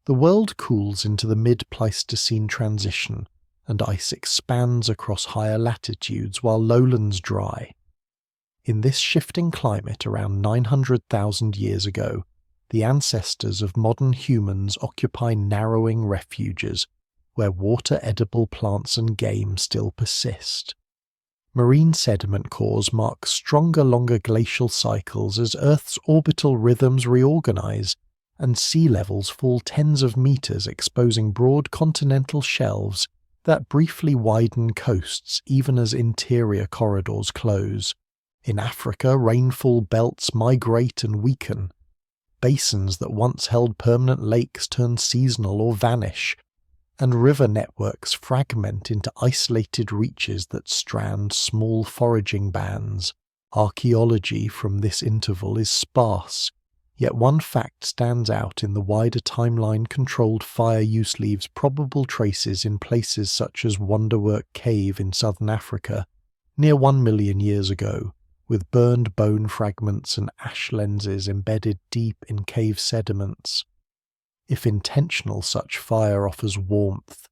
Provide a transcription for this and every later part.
The world cools into the mid-Pleistocene transition, and ice expands across higher latitudes while lowlands dry. In this shifting climate around 900,000 years ago, the ancestors of modern humans occupy narrowing refuges where water-edible plants and game still persist. Marine sediment cores mark stronger, longer glacial cycles as Earth's orbital rhythms reorganize, and sea levels fall tens of meters, exposing broad continental shelves that briefly widen coasts even as interior corridors close. In Africa, rainfall belts migrate and weaken. Basins that once held permanent lakes turn seasonal or vanish, and river networks fragment into isolated reaches that strand small foraging bands. Archaeology from this interval is sparse, yet one fact stands out in the wider timeline. Controlled fire use leaves probable traces in places such as Wonderwork Cave in southern Africa, near 1 million years ago, with burned bone fragments and ash lenses embedded deep in cave sediments. If intentional, such fire offers warmth,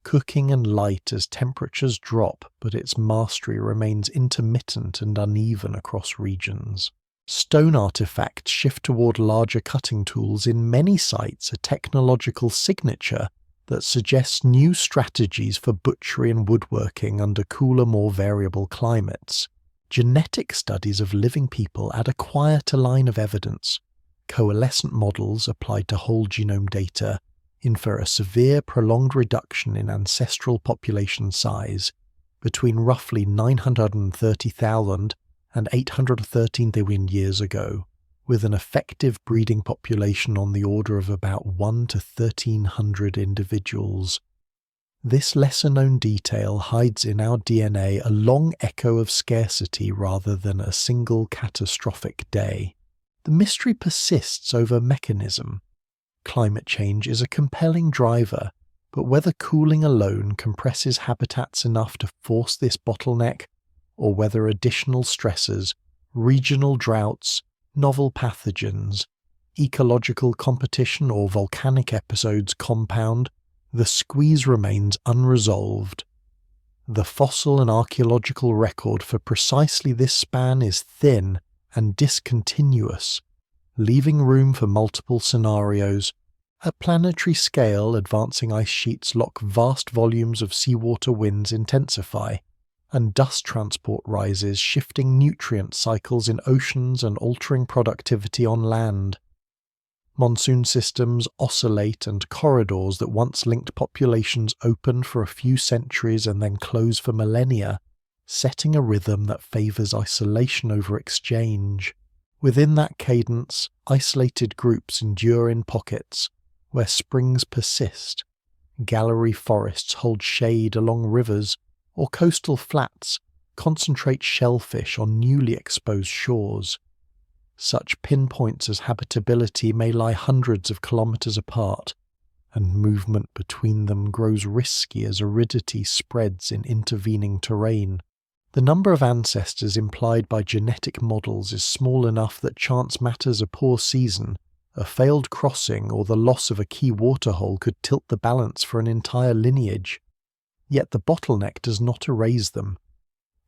cooking and light as temperatures drop, but its mastery remains intermittent and uneven across regions. Stone artifacts shift toward larger cutting tools, in many sites a technological signature that suggests new strategies for butchery and woodworking under cooler, more variable climates. Genetic studies of living people add a quieter line of evidence. Coalescent models applied to whole genome data infer a severe, prolonged reduction in ancestral population size between roughly 930,000 and 813,000 years ago, with an effective breeding population on the order of about 1 to 1,300 individuals. This lesser-known detail hides in our DNA a long echo of scarcity rather than a single catastrophic day. The mystery persists over mechanism. Climate change is a compelling driver, but whether cooling alone compresses habitats enough to force this bottleneck, or whether additional stressors, regional droughts, novel pathogens, ecological competition or volcanic episodes compound, the squeeze remains unresolved. The fossil and archaeological record for precisely this span is thin and discontinuous, leaving room for multiple scenarios. At planetary scale, advancing ice sheets lock vast volumes of seawater winds intensify, and dust transport rises, shifting nutrient cycles in oceans and altering productivity on land. Monsoon systems oscillate, and corridors that once linked populations open for a few centuries and then close for millennia, setting a rhythm that favours isolation over exchange. Within that cadence, isolated groups endure in pockets, where springs persist. Gallery forests hold shade along rivers, or coastal flats concentrate shellfish on newly exposed shores. Such pinpoints as habitability may lie hundreds of kilometers apart, and movement between them grows risky as aridity spreads in intervening terrain. The number of ancestors implied by genetic models is small enough that chance matters. A poor season, a failed crossing, or the loss of a key waterhole could tilt the balance for an entire lineage. Yet the bottleneck does not erase them.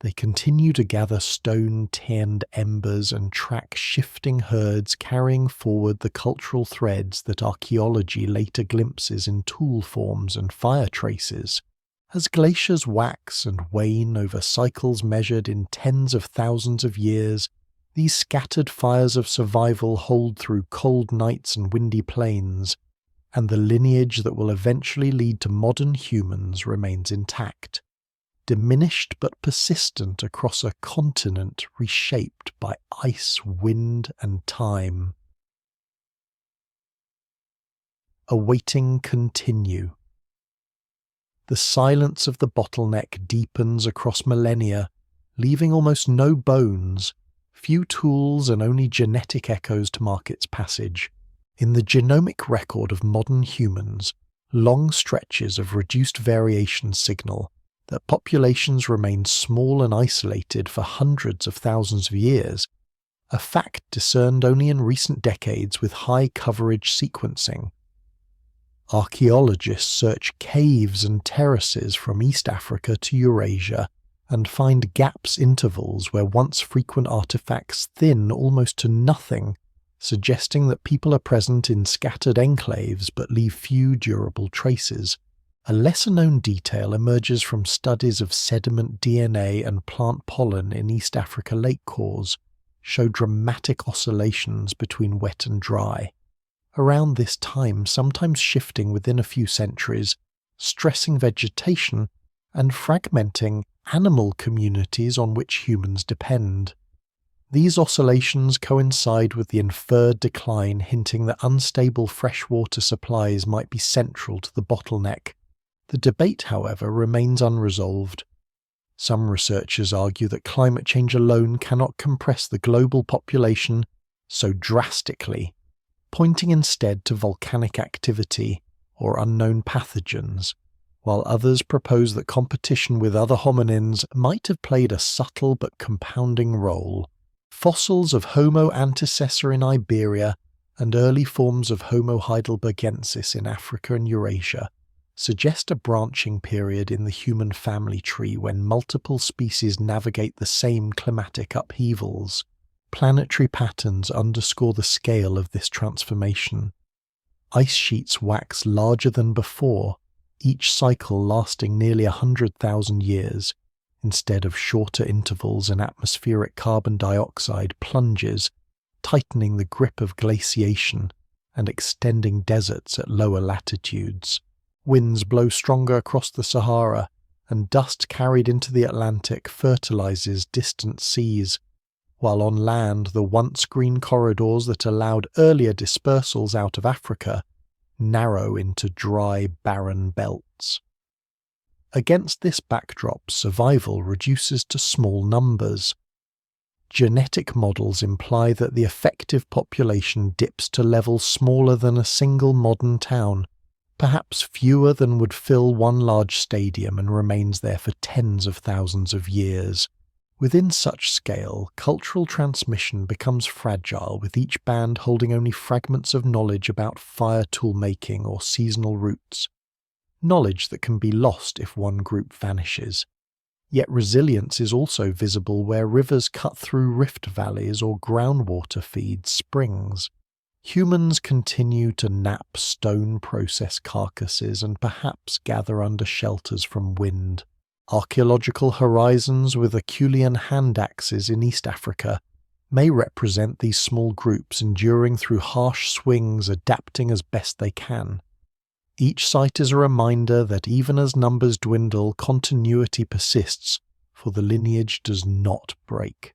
They continue to gather stone-tanned embers and track shifting herds, carrying forward the cultural threads that archaeology later glimpses in tool forms and fire traces. As glaciers wax and wane over cycles measured in tens of thousands of years, these scattered fires of survival hold through cold nights and windy plains, and the lineage that will eventually lead to modern humans remains intact, diminished but persistent across a continent reshaped by ice, wind, and time. Awaiting continue. The silence of the bottleneck deepens across millennia, leaving almost no bones, few tools, and only genetic echoes to mark its passage. In the genomic record of modern humans, long stretches of reduced variation signal that populations remain small and isolated for hundreds of thousands of years, a fact discerned only in recent decades with high coverage sequencing. Archaeologists search caves and terraces from East Africa to Eurasia and find gaps intervals where once frequent artifacts thin almost to nothing, suggesting that people are present in scattered enclaves but leave few durable traces. A lesser-known detail emerges from studies of sediment DNA and plant pollen in East Africa lake cores, show dramatic oscillations between wet and dry. Around this time, sometimes shifting within a few centuries, stressing vegetation and fragmenting animal communities on which humans depend. These oscillations coincide with the inferred decline, hinting that unstable freshwater supplies might be central to the bottleneck. The debate, however, remains unresolved. Some researchers argue that climate change alone cannot compress the global population so drastically, pointing instead to volcanic activity or unknown pathogens, while others propose that competition with other hominins might have played a subtle but compounding role. Fossils of Homo antecessor in Iberia and early forms of Homo heidelbergensis in Africa and Eurasia suggest a branching period in the human family tree when multiple species navigate the same climatic upheavals. Planetary patterns underscore the scale of this transformation. Ice sheets wax larger than before, each cycle lasting nearly 100,000 years, instead of shorter intervals, and atmospheric carbon dioxide plunges, tightening the grip of glaciation and extending deserts at lower latitudes. Winds blow stronger across the Sahara, and dust carried into the Atlantic fertilizes distant seas, while on land the once green corridors that allowed earlier dispersals out of Africa narrow into dry, barren belts. Against this backdrop, survival reduces to small numbers. Genetic models imply that the effective population dips to levels smaller than a single modern town, perhaps fewer than would fill one large stadium, and remains there for tens of thousands of years. Within such scale, cultural transmission becomes fragile, with each band holding only fragments of knowledge about fire tool making or seasonal roots. Knowledge that can be lost if one group vanishes. Yet resilience is also visible where rivers cut through rift valleys or groundwater feed springs. Humans continue to nap stone process carcasses and perhaps gather under shelters from wind. Archaeological horizons with Acheulean hand axes in East Africa may represent these small groups enduring through harsh swings, adapting as best they can. Each site is a reminder that even as numbers dwindle, continuity persists, for the lineage does not break.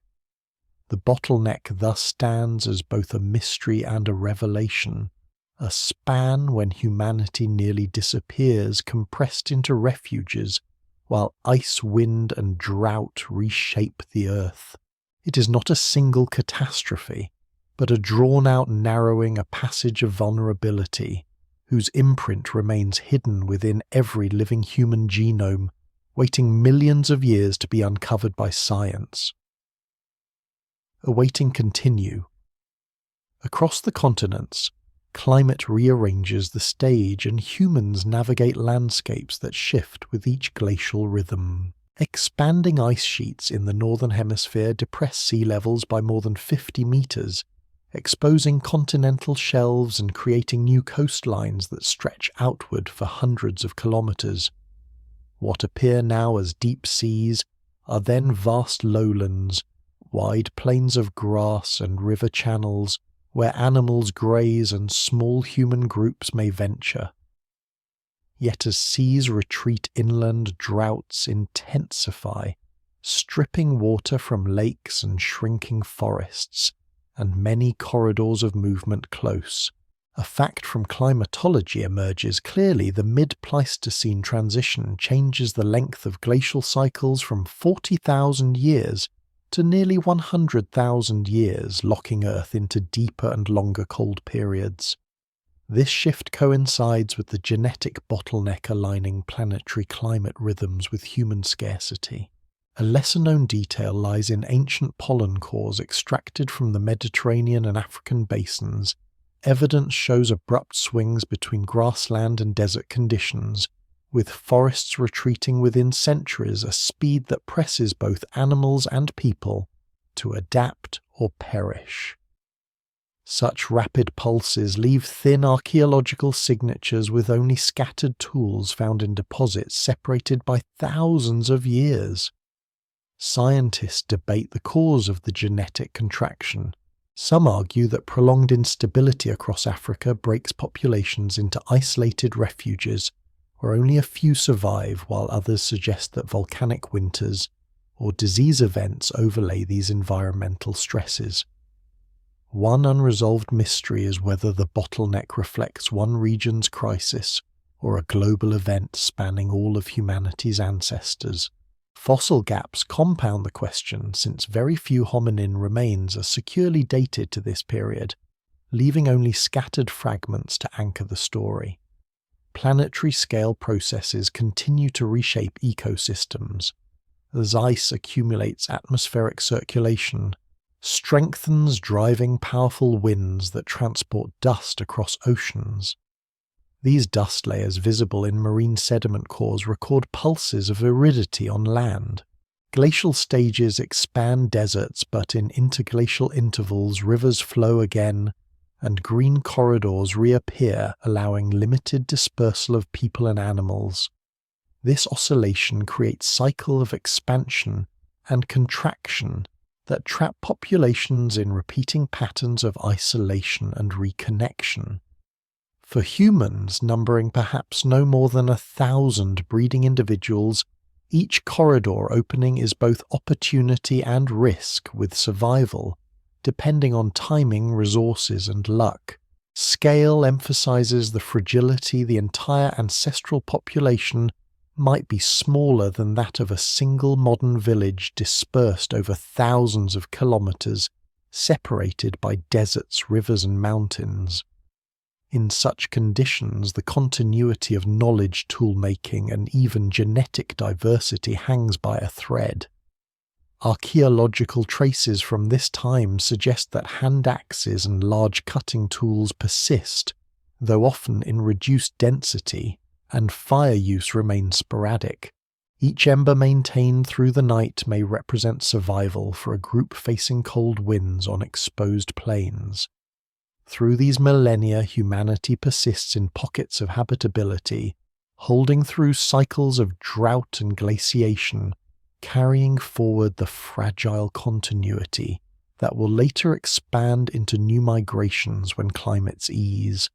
The bottleneck thus stands as both a mystery and a revelation, a span when humanity nearly disappears, compressed into refuges, while ice, wind, and drought reshape the earth. It is not a single catastrophe, but a drawn-out narrowing, a passage of vulnerability, whose imprint remains hidden within every living human genome, waiting millions of years to be uncovered by science. Awaiting continue. Across the continents, climate rearranges the stage and humans navigate landscapes that shift with each glacial rhythm. Expanding ice sheets in the northern hemisphere depress sea levels by more than 50 meters, exposing continental shelves and creating new coastlines that stretch outward for hundreds of kilometers. What appear now as deep seas are then vast lowlands, wide plains of grass and river channels where animals graze and small human groups may venture. Yet as seas retreat inland, droughts intensify, stripping water from lakes and shrinking forests, and many corridors of movement close. A fact from climatology emerges clearly: the mid-Pleistocene transition changes the length of glacial cycles from 40,000 years to nearly 100,000 years, locking Earth into deeper and longer cold periods. This shift coincides with the genetic bottleneck aligning planetary climate rhythms with human scarcity. A lesser-known detail lies in ancient pollen cores extracted from the Mediterranean and African basins, evidence shows abrupt swings between grassland and desert conditions, with forests retreating within centuries, a speed that presses both animals and people to adapt or perish. Such rapid pulses leave thin archaeological signatures with only scattered tools found in deposits separated by thousands of years. Scientists debate the cause of the genetic contraction. Some argue that prolonged instability across Africa breaks populations into isolated refuges, where only a few survive, while others suggest that volcanic winters or disease events overlay these environmental stresses. One unresolved mystery is whether the bottleneck reflects one region's crisis or a global event spanning all of humanity's ancestors. Fossil gaps compound the question, since very few hominin remains are securely dated to this period, leaving only scattered fragments to anchor the story. Planetary-scale processes continue to reshape ecosystems. As ice accumulates atmospheric circulation, strengthens driving powerful winds that transport dust across oceans. These dust layers visible in marine sediment cores record pulses of aridity on land. Glacial stages expand deserts, but in interglacial intervals rivers flow again, and green corridors reappear, allowing limited dispersal of people and animals. This oscillation creates a cycle of expansion and contraction that trap populations in repeating patterns of isolation and reconnection. For humans, numbering perhaps no more than 1,000 breeding individuals, each corridor opening is both opportunity and risk, with survival depending on timing, resources, and luck. Scale emphasizes the fragility. The entire ancestral population might be smaller than that of a single modern village dispersed over thousands of kilometers, separated by deserts, rivers, and mountains. In such conditions, the continuity of knowledge, tool-making, and even genetic diversity hangs by a thread. Archaeological traces from this time suggest that hand axes and large cutting tools persist, though often in reduced density, and fire use remains sporadic. Each ember maintained through the night may represent survival for a group facing cold winds on exposed plains. Through these millennia, humanity persists in pockets of habitability, holding through cycles of drought and glaciation, carrying forward the fragile continuity that will later expand into new migrations when climates ease.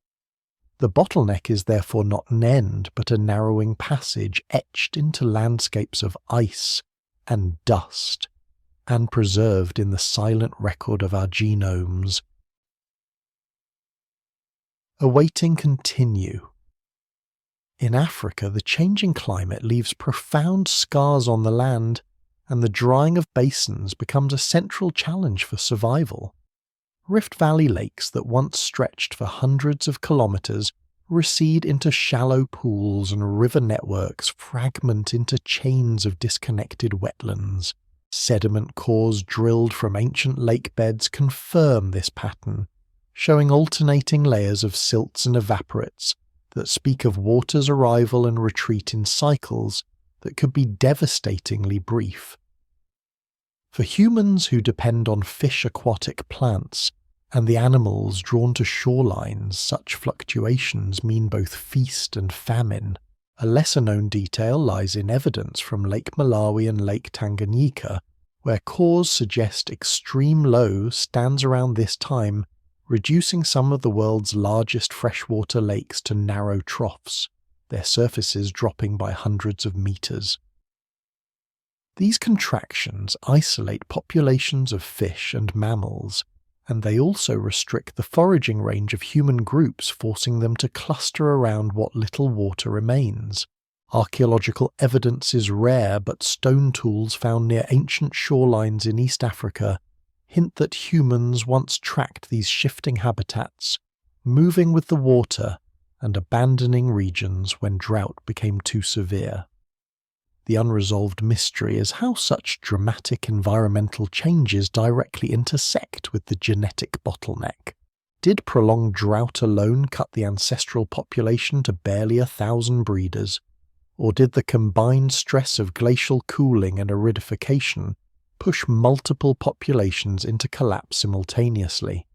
The bottleneck is therefore not an end, but a narrowing passage etched into landscapes of ice and dust, and preserved in the silent record of our genomes. Awaiting continue. In Africa, the changing climate leaves profound scars on the land, and the drying of basins becomes a central challenge for survival. Rift Valley lakes that once stretched for hundreds of kilometers recede into shallow pools, and river networks fragment into chains of disconnected wetlands. Sediment cores drilled from ancient lake beds confirm this pattern, showing alternating layers of silts and evaporates that speak of water's arrival and retreat in cycles that could be devastatingly brief. For humans who depend on fish, aquatic plants, and the animals drawn to shorelines, such fluctuations mean both feast and famine. A lesser-known detail lies in evidence from Lake Malawi and Lake Tanganyika, where cores suggest extreme low stands around this time, reducing some of the world's largest freshwater lakes to narrow troughs, their surfaces dropping by hundreds of meters. These contractions isolate populations of fish and mammals, and they also restrict the foraging range of human groups, forcing them to cluster around what little water remains. Archaeological evidence is rare, but stone tools found near ancient shorelines in East Africa hint that humans once tracked these shifting habitats, moving with the water and abandoning regions when drought became too severe. The unresolved mystery is how such dramatic environmental changes directly intersect with the genetic bottleneck. Did prolonged drought alone cut the ancestral population to barely 1,000 breeders, or did the combined stress of glacial cooling and aridification push multiple populations into collapse simultaneously?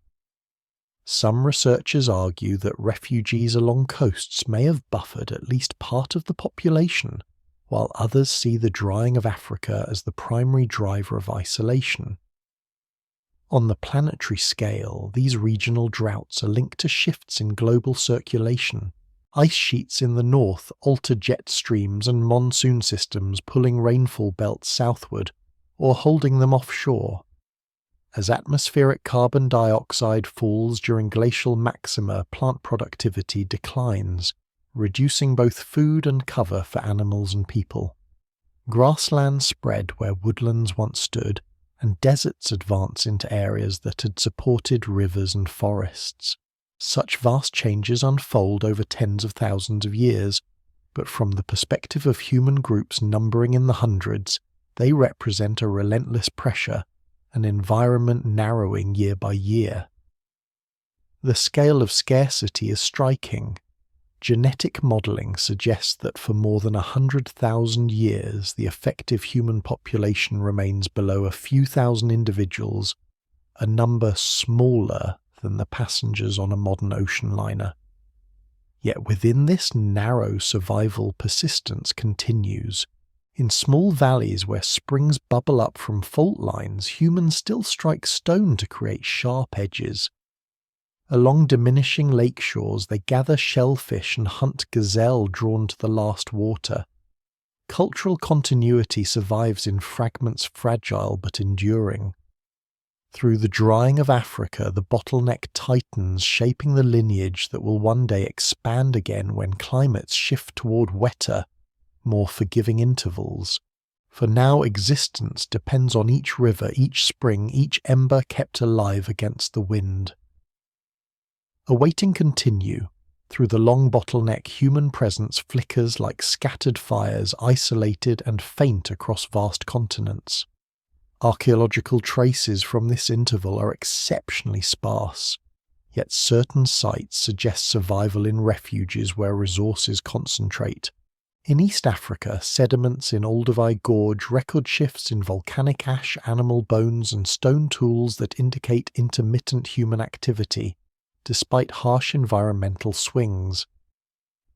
Some researchers argue that refugees along coasts may have buffered at least part of the population, while others see the drying of Africa as the primary driver of isolation. On the planetary scale, these regional droughts are linked to shifts in global circulation. Ice sheets in the north alter jet streams and monsoon systems, pulling rainfall belts southward or holding them offshore. As atmospheric carbon dioxide falls during glacial maxima, plant productivity declines, reducing both food and cover for animals and people. Grasslands spread where woodlands once stood, and deserts advance into areas that had supported rivers and forests. Such vast changes unfold over tens of thousands of years, but from the perspective of human groups numbering in the hundreds, they represent a relentless pressure, an environment narrowing year by year. The scale of scarcity is striking. Genetic modelling suggests that for more than 100,000 years the effective human population remains below a few thousand individuals, a number smaller than the passengers on a modern ocean liner. Yet within this narrow survival, persistence continues. In small valleys where springs bubble up from fault lines, humans still strike stone to create sharp edges. Along diminishing lake shores, they gather shellfish and hunt gazelle drawn to the last water. Cultural continuity survives in fragments fragile but enduring. Through the drying of Africa, the bottleneck tightens, shaping the lineage that will one day expand again when climates shift toward wetter, more forgiving intervals. For now, existence depends on each river, each spring, each ember kept alive against the wind. Awaiting continue. Through the long bottleneck, human presence flickers like scattered fires, isolated and faint across vast continents. Archaeological traces from this interval are exceptionally sparse, yet certain sites suggest survival in refuges where resources concentrate. In East Africa, sediments in Olduvai Gorge record shifts in volcanic ash, animal bones and stone tools that indicate intermittent human activity, despite harsh environmental swings.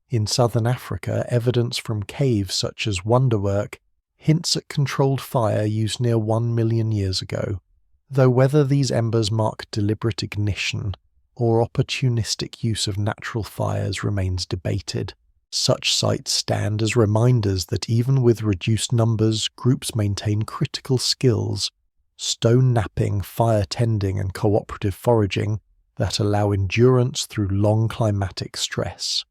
In southern Africa, evidence from caves such as Wonderwork hints at controlled fire used near 1 million years ago, though whether these embers mark deliberate ignition or opportunistic use of natural fires remains debated. Such sites stand as reminders that even with reduced numbers, groups maintain critical skills, stone knapping, fire tending and cooperative foraging, that allow endurance through long climatic stress.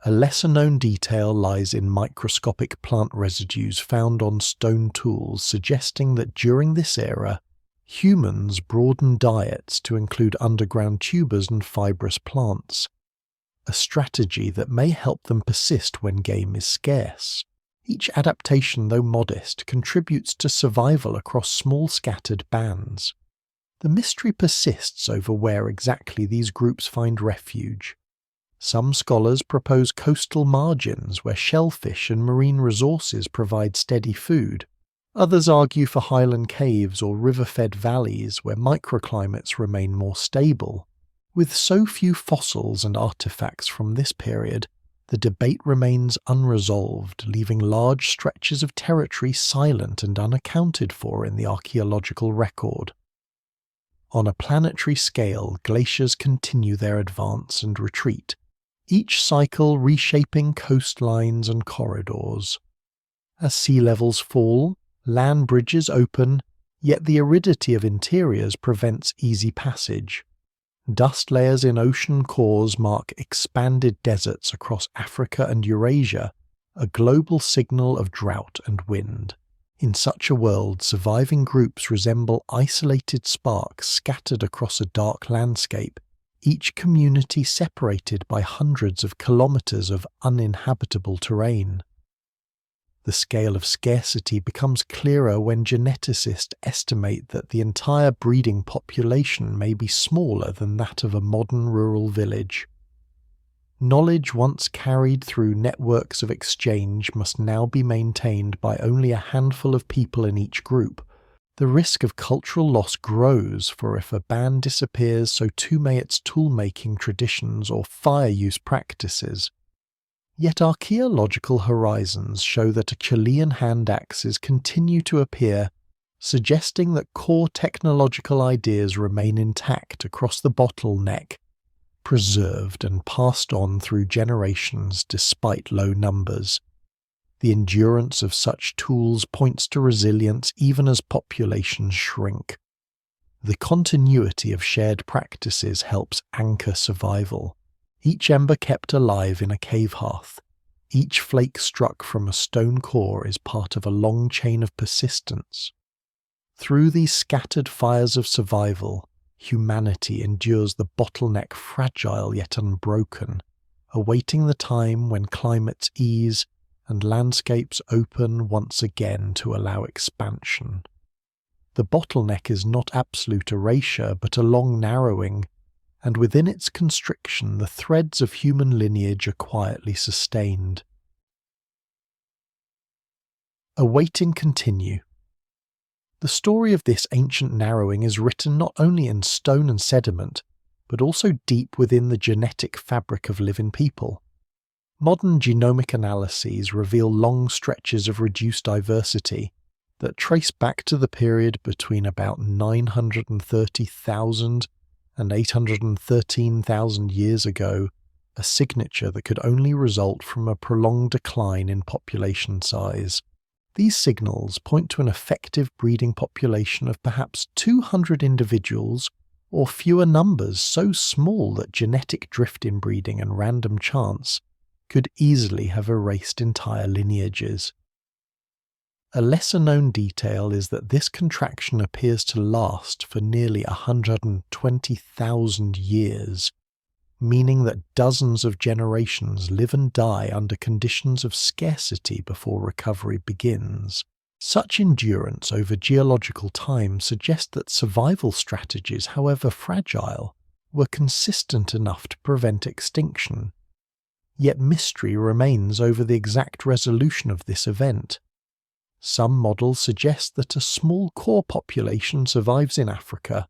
A lesser-known detail lies in microscopic plant residues found on stone tools, suggesting that during this era, humans broadened diets to include underground tubers and fibrous plants, a strategy that may help them persist when game is scarce. Each adaptation, though modest, contributes to survival across small scattered bands. The mystery persists over where exactly these groups find refuge. Some scholars propose coastal margins where shellfish and marine resources provide steady food. Others argue for highland caves or river-fed valleys where microclimates remain more stable. With so few fossils and artifacts from this period, the debate remains unresolved, leaving large stretches of territory silent and unaccounted for in the archaeological record. On a planetary scale, glaciers continue their advance and retreat, each cycle reshaping coastlines and corridors. As sea levels fall, land bridges open, yet the aridity of interiors prevents easy passage. Dust layers in ocean cores mark expanded deserts across Africa and Eurasia, a global signal of drought and wind. In such a world, surviving groups resemble isolated sparks scattered across a dark landscape, each community separated by hundreds of kilometers of uninhabitable terrain. The scale of scarcity becomes clearer when geneticists estimate that the entire breeding population may be smaller than that of a modern rural village. Knowledge once carried through networks of exchange must now be maintained by only a handful of people in each group. The risk of cultural loss grows, for if a band disappears, so too may its tool-making traditions or fire use practices. Yet archaeological horizons show that Acheulean hand axes continue to appear, suggesting that core technological ideas remain intact across the Bottleneck, preserved and passed on through generations despite low numbers. The endurance of such tools points to resilience even as populations shrink. The continuity of shared practices helps anchor survival. Each ember kept alive in a cave hearth, each flake struck from a stone core is part of a long chain of persistence. Through these scattered fires of survival, humanity endures the Bottleneck fragile yet unbroken, awaiting the time when climates ease and landscapes open once again to allow expansion. The Bottleneck is not absolute erasure but a long narrowing, and within its constriction the threads of human lineage are quietly sustained. Awaiting continue. The story of this ancient narrowing is written not only in stone and sediment, but also deep within the genetic fabric of living people. Modern genomic analyses reveal long stretches of reduced diversity that trace back to the period between about 930,000 and 813,000 years ago, a signature that could only result from a prolonged decline in population size. These signals point to an effective breeding population of perhaps 200 individuals or fewer numbers so small that genetic drift in breeding and random chance could easily have erased entire lineages. A lesser-known detail is that this contraction appears to last for nearly 120,000 years, meaning that dozens of generations live and die under conditions of scarcity before recovery begins. Such endurance over geological time suggests that survival strategies, however fragile, were consistent enough to prevent extinction. Yet mystery remains over the exact resolution of this event. Some models suggest that a small core population survives in Africa,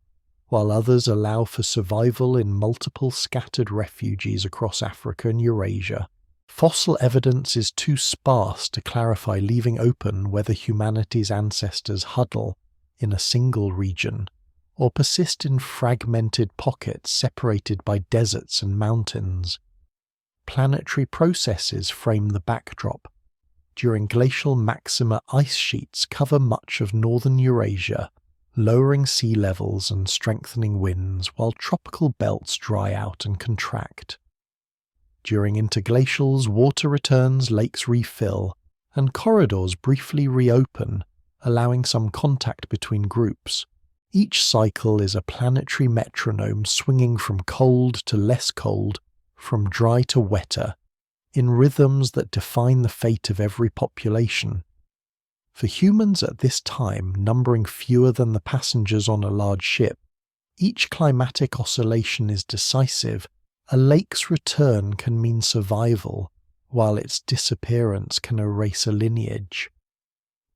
while others allow for survival in multiple scattered refugees across Africa and Eurasia. Fossil evidence is too sparse to clarify, leaving open whether humanity's ancestors huddle in a single region or persist in fragmented pockets separated by deserts and mountains. Planetary processes frame the backdrop. During glacial maxima, ice sheets cover much of northern Eurasia, lowering sea levels and strengthening winds, while tropical belts dry out and contract. During interglacials, water returns, lakes refill, and corridors briefly reopen, allowing some contact between groups. Each cycle is a planetary metronome swinging from cold to less cold, from dry to wetter, in rhythms that define the fate of every population. For humans at this time, numbering fewer than the passengers on a large ship, each climatic oscillation is decisive. A lake's return can mean survival, while its disappearance can erase a lineage.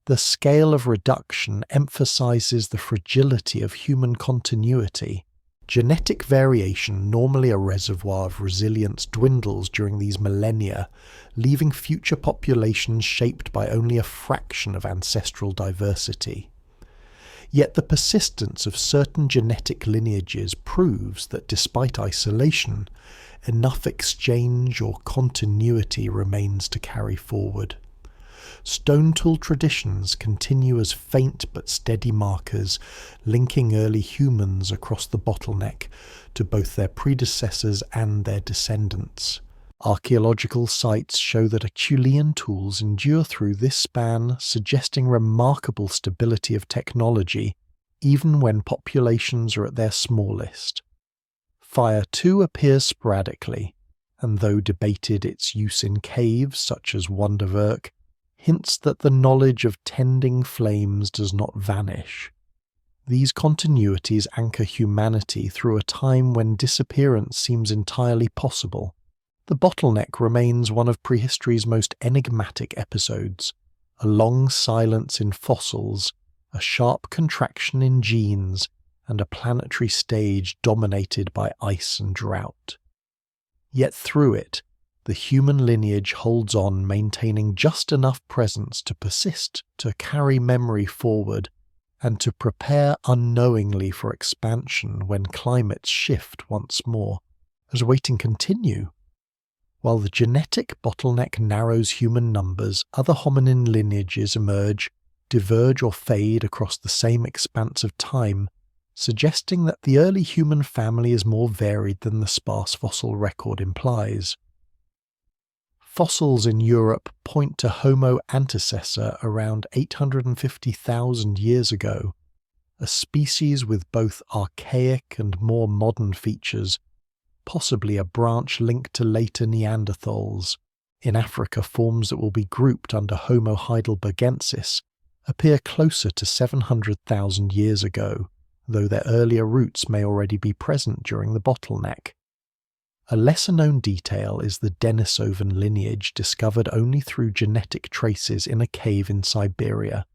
The scale of reduction emphasizes the fragility of human continuity. Genetic variation, normally a reservoir of resilience, dwindles during these millennia, leaving future populations shaped by only a fraction of ancestral diversity. Yet the persistence of certain genetic lineages proves that despite isolation, enough exchange or continuity remains to carry forward. Stone tool traditions continue as faint but steady markers, linking early humans across the Bottleneck to both their predecessors and their descendants. Archaeological sites show that Acheulean tools endure through this span, suggesting remarkable stability of technology, even when populations are at their smallest. Fire too appears sporadically, and though debated its use in caves such as Wonderwerk, hints that the knowledge of tending flames does not vanish. These continuities anchor humanity through a time when disappearance seems entirely possible. The bottleneck remains one of prehistory's most enigmatic episodes, a long silence in fossils, a sharp contraction in genes, and a planetary stage dominated by ice and drought. Yet through it, the human lineage holds on, maintaining just enough presence to persist, to carry memory forward, and to prepare unknowingly for expansion when climates shift once more. As waiting continue, while the genetic bottleneck narrows human numbers, other hominin lineages emerge, diverge or fade across the same expanse of time, suggesting that the early human family is more varied than the sparse fossil record implies. Fossils in Europe point to Homo antecessor around 850,000 years ago, a species with both archaic and more modern features, possibly a branch linked to later Neanderthals. In Africa, forms that will be grouped under Homo heidelbergensis appear closer to 700,000 years ago, though their earlier roots may already be present during the bottleneck. A lesser-known detail is the Denisovan lineage discovered only through genetic traces in a cave in Siberia.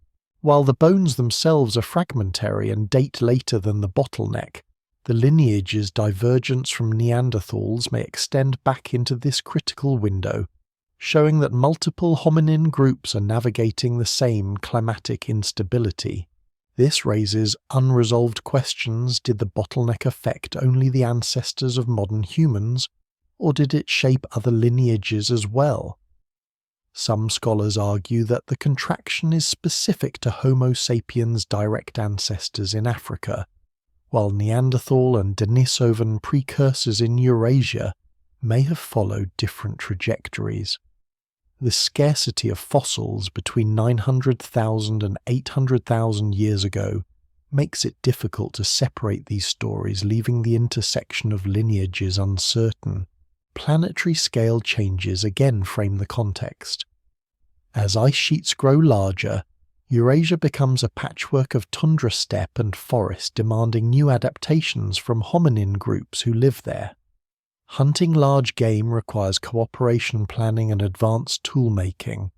While the bones themselves are fragmentary and date later than the bottleneck, the lineage's divergence from Neanderthals may extend back into this critical window, showing that multiple hominin groups are navigating the same climatic instability. This raises unresolved questions. Did the bottleneck affect only the ancestors of modern humans, or did it shape other lineages as well? Some scholars argue that the contraction is specific to Homo sapiens' direct ancestors in Africa, while Neanderthal and Denisovan precursors in Eurasia may have followed different trajectories. The scarcity of fossils between 900,000 and 800,000 years ago makes it difficult to separate these stories, leaving the intersection of lineages uncertain. Planetary scale changes again frame the context. As ice sheets grow larger, Eurasia becomes a patchwork of tundra steppe and forest, demanding new adaptations from hominin groups who live there. Hunting large game requires cooperation planning and advanced tool-making.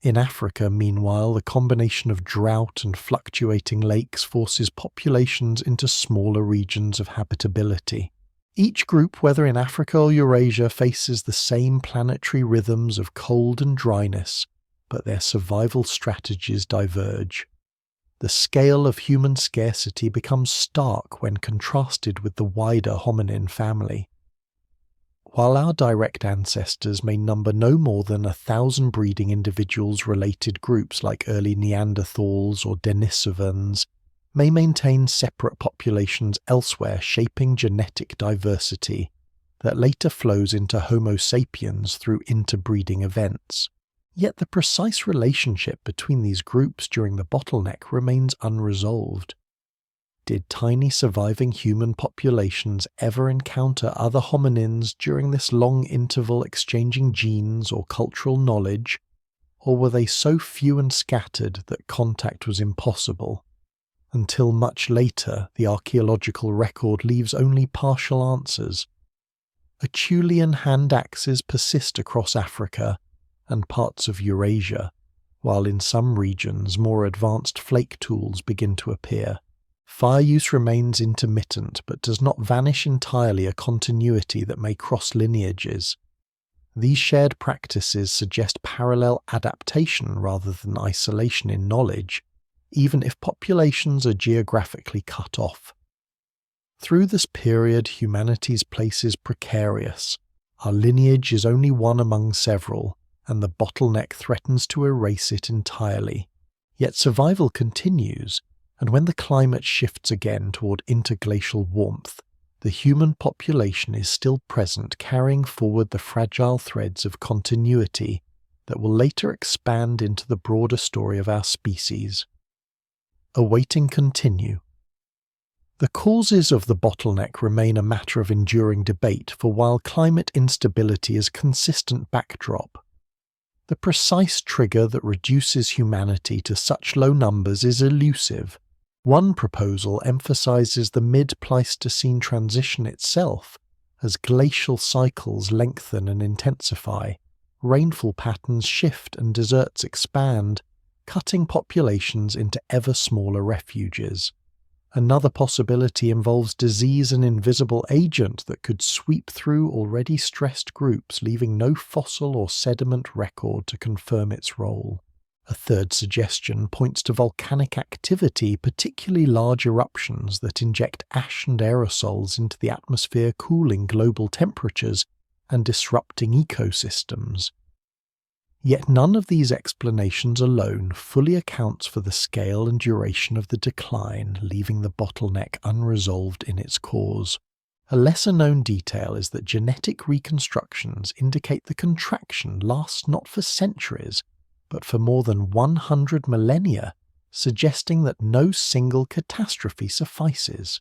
In Africa, meanwhile, the combination of drought and fluctuating lakes forces populations into smaller regions of habitability. Each group, whether in Africa or Eurasia, faces the same planetary rhythms of cold and dryness, but their survival strategies diverge. The scale of human scarcity becomes stark when contrasted with the wider hominin family. While our direct ancestors may number no more than 1,000 breeding individuals, related groups like early Neanderthals or Denisovans may maintain separate populations elsewhere, shaping genetic diversity that later flows into Homo sapiens through interbreeding events. Yet the precise relationship between these groups during the bottleneck remains unresolved. Did tiny surviving human populations ever encounter other hominins during this long interval, exchanging genes or cultural knowledge, or were they so few and scattered that contact was impossible? Until much later, the archaeological record leaves only partial answers. Acheulean hand axes persist across Africa and parts of Eurasia, while in some regions more advanced flake tools begin to appear. Fire use remains intermittent but does not vanish entirely, a continuity that may cross lineages. These shared practices suggest parallel adaptation rather than isolation in knowledge, even if populations are geographically cut off. Through this period, humanity's place is precarious. Our lineage is only one among several, and the bottleneck threatens to erase it entirely. Yet survival continues, and when the climate shifts again toward interglacial warmth, the human population is still present, carrying forward the fragile threads of continuity that will later expand into the broader story of our species. Awaiting continue. The causes of the bottleneck remain a matter of enduring debate, for while climate instability is a consistent backdrop, The precise trigger that reduces humanity to such low numbers is elusive. One proposal emphasizes the mid-Pleistocene transition itself, as glacial cycles lengthen and intensify, rainfall patterns shift and deserts expand, cutting populations into ever smaller refuges. Another possibility involves disease, an invisible agent that could sweep through already stressed groups, leaving no fossil or sediment record to confirm its role. A third suggestion points to volcanic activity, particularly large eruptions that inject ash and aerosols into the atmosphere, cooling global temperatures and disrupting ecosystems. Yet none of these explanations alone fully accounts for the scale and duration of the decline, leaving the bottleneck unresolved in its cause. A lesser-known detail is that genetic reconstructions indicate the contraction lasts not for centuries, but for more than 100 millennia, suggesting that no single catastrophe suffices.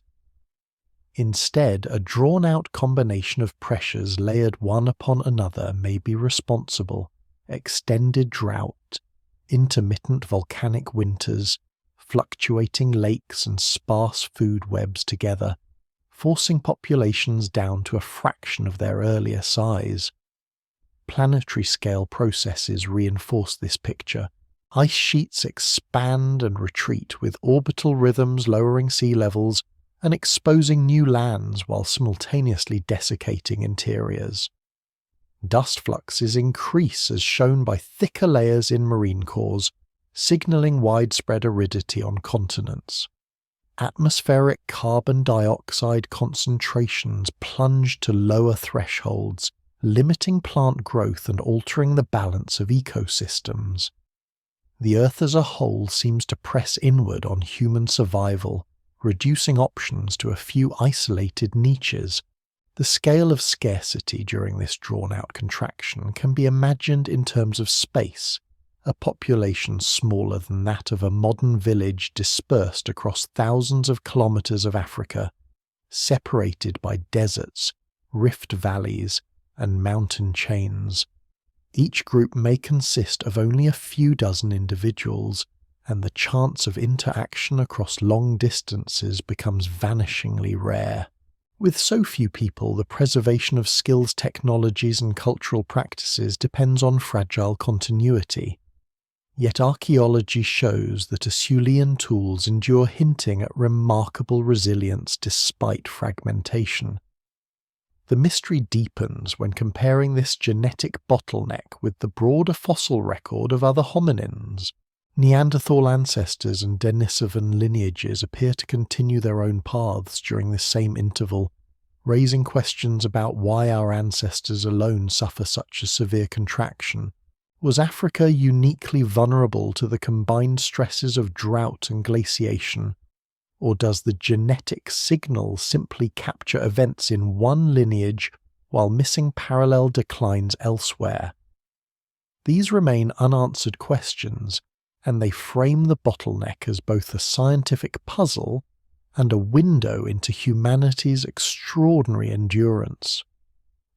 Instead, a drawn-out combination of pressures layered one upon another may be responsible. Extended drought, intermittent volcanic winters, fluctuating lakes and sparse food webs together, forcing populations down to a fraction of their earlier size. Planetary scale processes reinforce this picture. Ice sheets expand and retreat, with orbital rhythms lowering sea levels and exposing new lands while simultaneously desiccating interiors. Dust fluxes increase as shown by thicker layers in marine cores, signalling widespread aridity on continents. Atmospheric carbon dioxide concentrations plunge to lower thresholds, limiting plant growth and altering the balance of ecosystems. The Earth as a whole seems to press inward on human survival, reducing options to a few isolated niches. The scale of scarcity during this drawn-out contraction can be imagined in terms of space, a population smaller than that of a modern village dispersed across thousands of kilometers of Africa, separated by deserts, rift valleys, and mountain chains. Each group may consist of only a few dozen individuals, and the chance of interaction across long distances becomes vanishingly rare. With so few people, the preservation of skills, technologies, and cultural practices depends on fragile continuity. Yet archaeology shows that Acheulean tools endure, hinting at remarkable resilience despite fragmentation. The mystery deepens when comparing this genetic bottleneck with the broader fossil record of other hominins. Neanderthal ancestors and Denisovan lineages appear to continue their own paths during this same interval, raising questions about why our ancestors alone suffer such a severe contraction. Was Africa uniquely vulnerable to the combined stresses of drought and glaciation? Or does the genetic signal simply capture events in one lineage while missing parallel declines elsewhere? These remain unanswered questions, and they frame the bottleneck as both a scientific puzzle and a window into humanity's extraordinary endurance.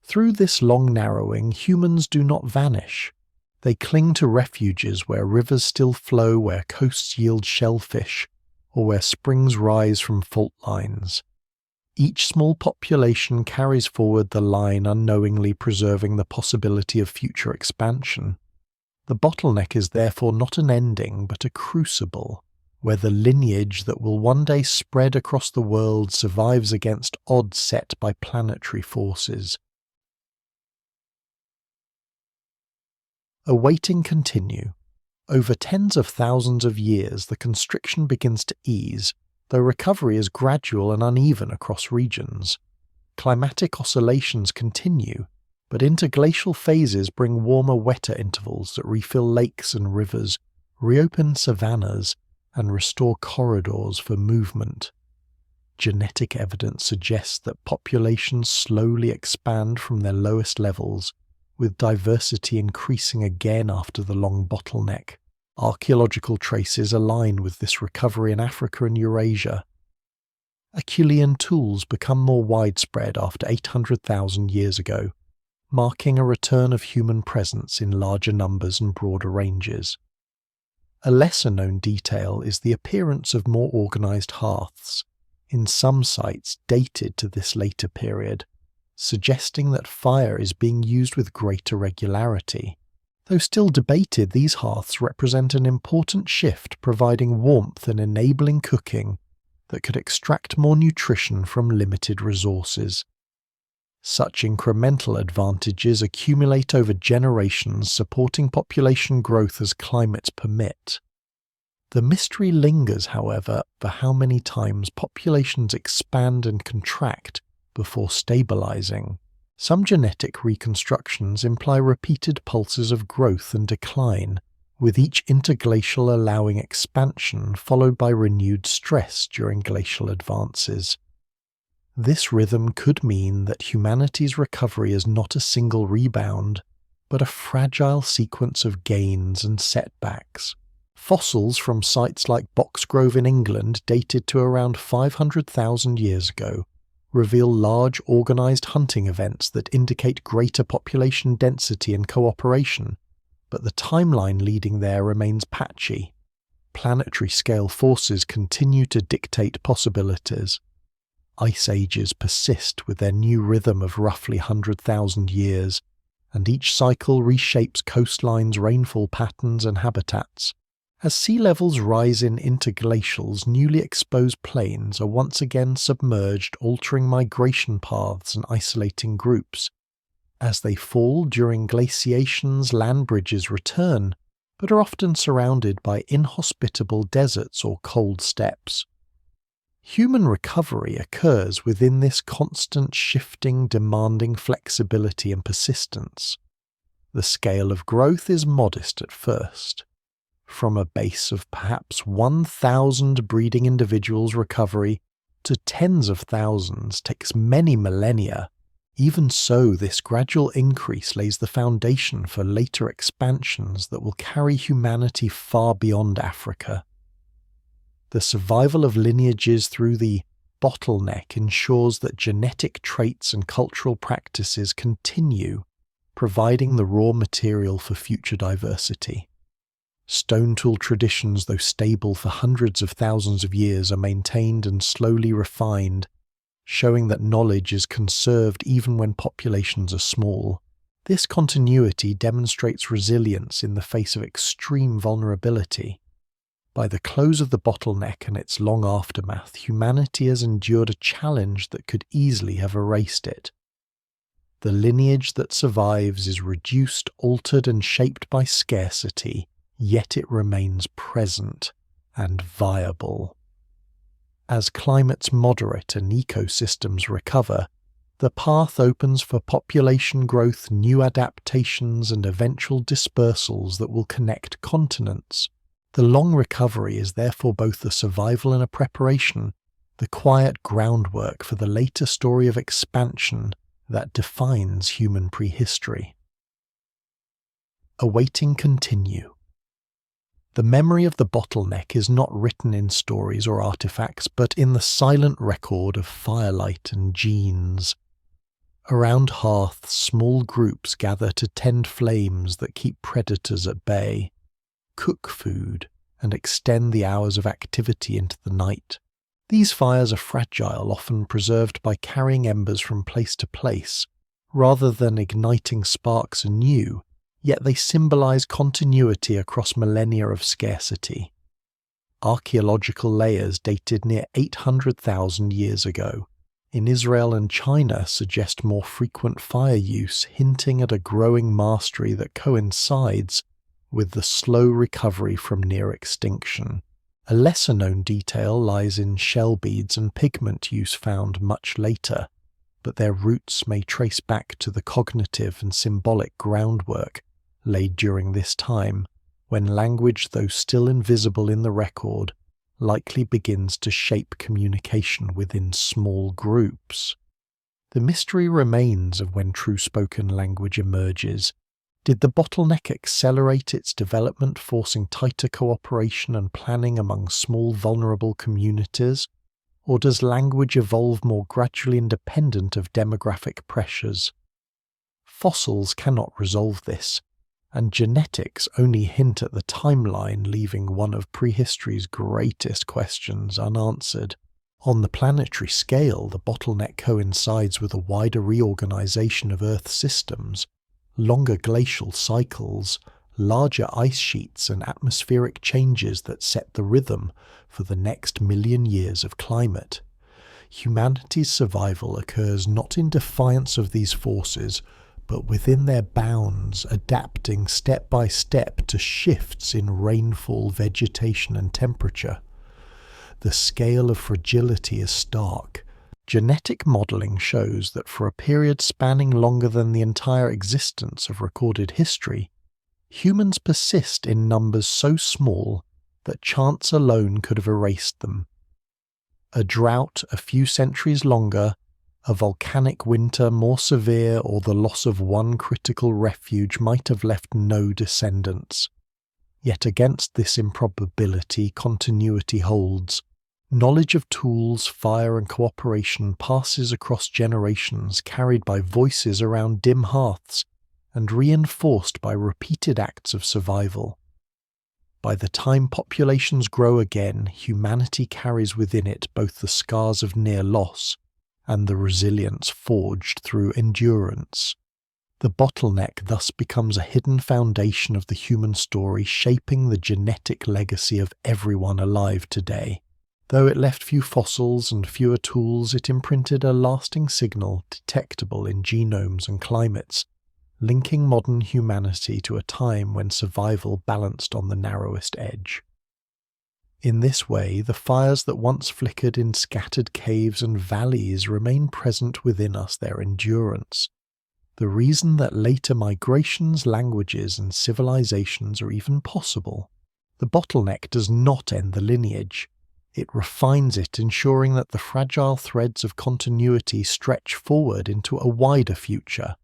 Through this long narrowing, humans do not vanish. They cling to refuges where rivers still flow, where coasts yield shellfish, or where springs rise from fault lines. Each small population carries forward the line, unknowingly preserving the possibility of future expansion. The bottleneck is therefore not an ending, but a crucible, where the lineage that will one day spread across the world survives against odds set by planetary forces. Awaiting continue. Over tens of thousands of years, the constriction begins to ease, though recovery is gradual and uneven across regions. Climatic oscillations continue, but interglacial phases bring warmer, wetter intervals that refill lakes and rivers, reopen savannas, and restore corridors for movement. Genetic evidence suggests that populations slowly expand from their lowest levels, with diversity increasing again after the long bottleneck. Archaeological traces align with this recovery in Africa and Eurasia. Acheulean tools become more widespread after 800,000 years ago. marking a return of human presence in larger numbers and broader ranges. A lesser-known detail is the appearance of more organised hearths, in some sites dated to this later period, suggesting that fire is being used with greater regularity. Though still debated, these hearths represent an important shift, providing warmth and enabling cooking that could extract more nutrition from limited resources. Such incremental advantages accumulate over generations, supporting population growth as climates permit. The mystery lingers, however, for how many times populations expand and contract before stabilizing. Some genetic reconstructions imply repeated pulses of growth and decline, with each interglacial allowing expansion followed by renewed stress during glacial advances. This rhythm could mean that humanity's recovery is not a single rebound, but a fragile sequence of gains and setbacks. Fossils from sites like Boxgrove in England, dated to around 500,000 years ago, reveal large organised hunting events that indicate greater population density and cooperation, but the timeline leading there remains patchy. Planetary scale forces continue to dictate possibilities. Ice ages persist with their new rhythm of roughly 100,000 years, and each cycle reshapes coastlines, rainfall patterns and habitats. As sea levels rise in interglacials, newly exposed plains are once again submerged, altering migration paths and isolating groups. As they fall during glaciations, land bridges return, but are often surrounded by inhospitable deserts or cold steppes. Human recovery occurs within this constant shifting, demanding flexibility and persistence. The scale of growth is modest at first. From a base of perhaps 1,000 breeding individuals, recovery to tens of thousands takes many millennia. Even so, this gradual increase lays the foundation for later expansions that will carry humanity far beyond Africa. The survival of lineages through the bottleneck ensures that genetic traits and cultural practices continue, providing the raw material for future diversity. Stone tool traditions, though stable for hundreds of thousands of years, are maintained and slowly refined, showing that knowledge is conserved even when populations are small. This continuity demonstrates resilience in the face of extreme vulnerability. By the close of the bottleneck and its long aftermath, humanity has endured a challenge that could easily have erased it. The lineage that survives is reduced, altered, and shaped by scarcity, yet it remains present and viable. As climates moderate and ecosystems recover, the path opens for population growth, new adaptations, and eventual dispersals that will connect continents. The long recovery is therefore both a survival and a preparation, the quiet groundwork for the later story of expansion that defines human prehistory. Awaiting continue. The memory of the bottleneck is not written in stories or artifacts, but in the silent record of firelight and genes. Around hearths, small groups gather to tend flames that keep predators at bay, cook food, and extend the hours of activity into the night. These fires are fragile, often preserved by carrying embers from place to place, rather than igniting sparks anew, yet they symbolize continuity across millennia of scarcity. Archaeological layers dated near 800,000 years ago in Israel and China suggest more frequent fire use, hinting at a growing mastery that coincides with the slow recovery from near-extinction. A lesser-known detail lies in shell beads and pigment use found much later, but their roots may trace back to the cognitive and symbolic groundwork laid during this time, when language, though still invisible in the record, likely begins to shape communication within small groups. The mystery remains of when true spoken language emerges. Did the bottleneck accelerate its development, forcing tighter cooperation and planning among small vulnerable communities? Or does language evolve more gradually independent of demographic pressures? Fossils cannot resolve this, and genetics only hint at the timeline, leaving one of prehistory's greatest questions unanswered. On the planetary scale, the bottleneck coincides with a wider reorganization of Earth's systems, longer glacial cycles, larger ice sheets and atmospheric changes that set the rhythm for the next million years of climate. Humanity's survival occurs not in defiance of these forces, but within their bounds, adapting step by step to shifts in rainfall, vegetation and temperature. The scale of fragility is stark. Genetic modelling shows that for a period spanning longer than the entire existence of recorded history, humans persist in numbers so small that chance alone could have erased them. A drought a few centuries longer, a volcanic winter more severe, or the loss of one critical refuge might have left no descendants. Yet against this improbability, continuity holds. Knowledge of tools, fire and cooperation passes across generations, carried by voices around dim hearths, and reinforced by repeated acts of survival. By the time populations grow again, humanity carries within it both the scars of near loss and the resilience forged through endurance. The bottleneck thus becomes a hidden foundation of the human story, shaping the genetic legacy of everyone alive today. Though it left few fossils and fewer tools, it imprinted a lasting signal detectable in genomes and climates, linking modern humanity to a time when survival balanced on the narrowest edge. In this way, the fires that once flickered in scattered caves and valleys remain present within us, their endurance. The reason that later migrations, languages, and civilizations are even possible. The bottleneck does not end the lineage. It refines it, ensuring that the fragile threads of continuity stretch forward into a wider future.